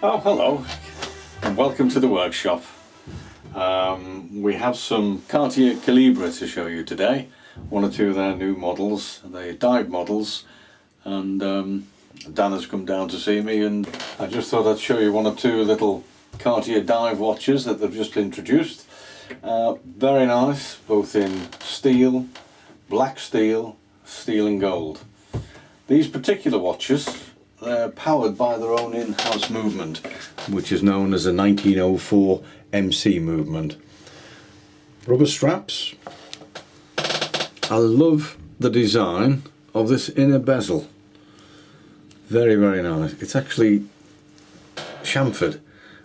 Oh, hello, and welcome to the workshop. We have some Cartier Calibre to show you today. One or two of their new models, they're dive models, and Dan has come down to see me, and I just thought I'd show you one or two little Cartier dive watches that they've just introduced. Very nice, both in steel, black steel, steel and gold. These particular watches, they're powered by their own in-house movement, which is known as a 1904 MC movement. Rubber straps. I love the design of this inner bezel. Very, very nice. It's actually chamfered,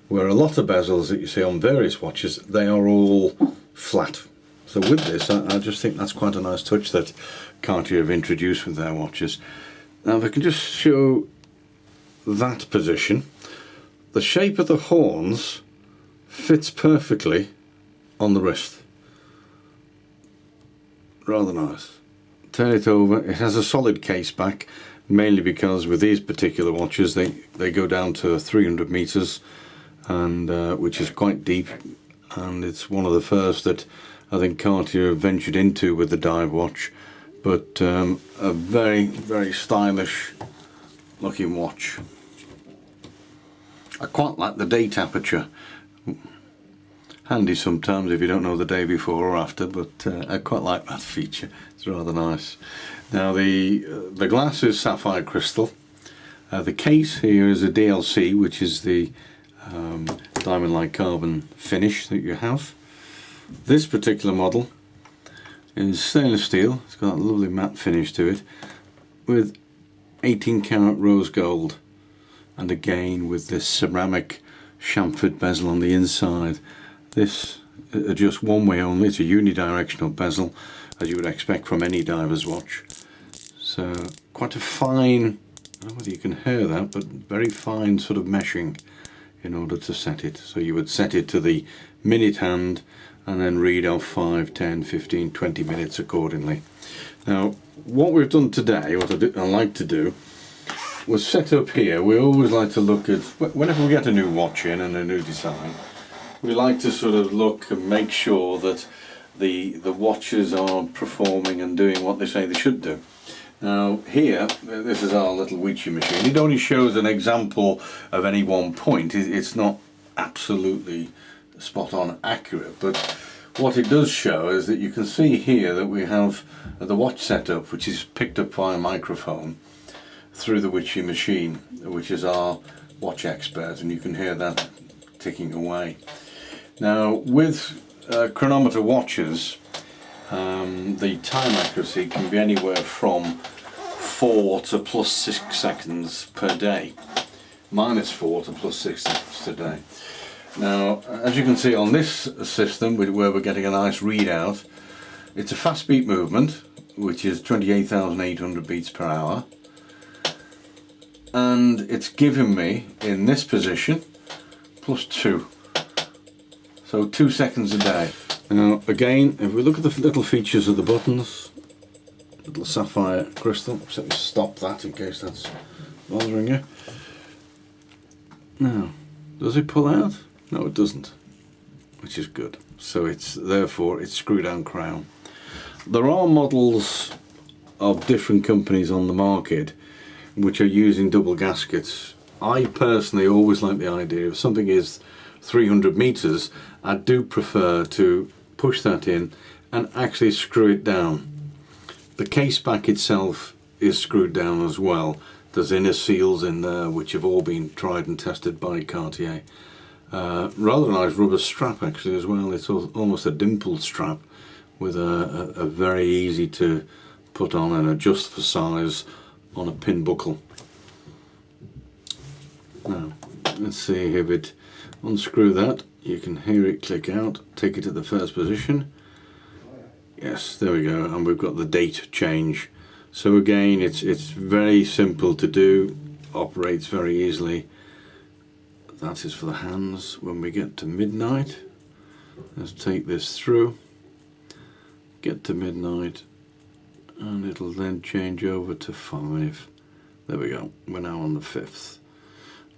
where a lot of bezels that you see on various watches, they are all flat. So with this, I just think that's quite a nice touch that Cartier have introduced with their watches. Now if I can just show that position, the shape of the horns fits perfectly on the wrist. Rather nice. Turn it over. It has a solid case back, mainly because with these particular watches they go down to 300 meters, and which is quite deep, and it's one of the first that I think Cartier have ventured into with the dive watch. But a very, very stylish looking watch. I quite like the date aperture. Handy sometimes if you don't know the day before or after, but I quite like that feature. It's rather nice. Now the glass is sapphire crystal. The case here is a DLC, which is the diamond-like carbon finish that you have. This particular model is stainless steel. It's got a lovely matte finish to it, with 18 karat rose gold, and again with this ceramic chamfered bezel on the inside. This adjusts one way only. It's a unidirectional bezel, as you would expect from any diver's watch. So quite a fine, I don't know whether you can hear that, but very fine sort of meshing in order to set it. So you would set it to the minute hand and then read off 5, 10, 15, 20 minutes accordingly. Now what we've done today, what I like to do, was set up here. We always like to look at, whenever we get a new watch in and a new design, we like to sort of look and make sure that the watches are performing and doing what they say they should do. Now here, this is our little Witchy machine. It only shows an example of any one point. It's not absolutely spot on accurate, but what it does show is that you can see here that we have the watch setup, which is picked up by a microphone through the Witchy machine, which is our watch expert, and you can hear that ticking away. Now with chronometer watches, the time accuracy can be anywhere from 4 to plus 6 seconds per day, -4 to plus 6 seconds per day. Now as you can see on this system, where we're getting a nice readout, it's a fast beat movement, which is 28,800 beats per hour, and it's given me in this position +2, so 2 seconds a day. Now again, if we look at the little features of the buttons, little sapphire crystal, so let me stop that in case that's bothering you. Now, does it pull out? No, it doesn't, which is good. So it's therefore it's screw down crown. There are models of different companies on the market which are using double gaskets. I personally always like the idea, if something is 300 meters, I do prefer to push that in and actually screw it down. The case back itself is screwed down as well. There's inner seals in there which have all been tried and tested by Cartier. Rather nice rubber strap actually as well. It's almost a dimpled strap with a very easy to put on and adjust for size on a pin buckle. Now let's see if it unscrew that. You can hear it click out. Take it to the first position. Yes, there we go, and we've got the date change. So again, it's very simple to do, operates very easily. That is for the hands. When we get to midnight, let's take this through, get to midnight, and it'll then change over to 5. There we go, we're now on the 5th.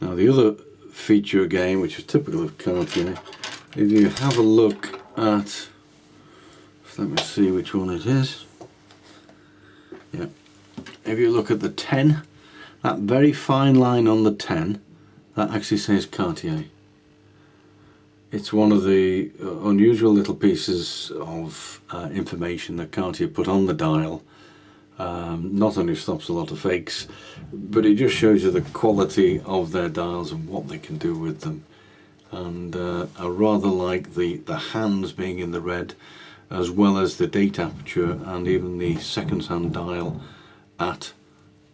Now the other feature again, which is typical of Cartier. If you have a look at, let me see which one it is. Yeah. If you look at the 10, that very fine line on the 10, that actually says Cartier. It's one of the unusual little pieces of information that Cartier put on the dial. Not only stops a lot of fakes, but it just shows you the quality of their dials and what they can do with them. And I rather like the hands being in the red, as well as the date aperture and even the seconds hand dial at,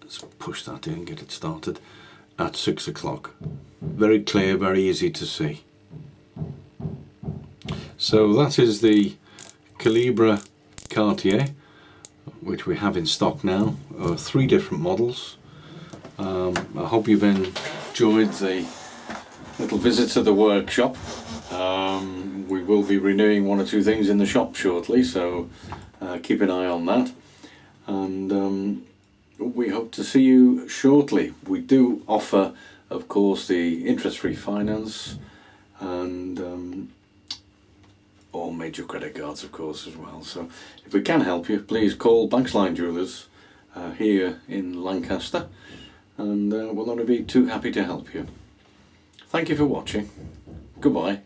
let's push that in, get it started, at 6 o'clock. Very clear, very easy to see. So that is the Calibre Cartier, which we have in stock now, 3 different models. I hope you've enjoyed the little visit to the workshop. We will be renewing 1 or 2 things in the shop shortly, so keep an eye on that. And we hope to see you shortly. We do offer, of course, the interest-free finance and all major credit cards, of course, as well. So if we can help you, please call Banksline Jewellers here in Lancaster, and we'll only be too happy to help you. Thank you for watching. Goodbye.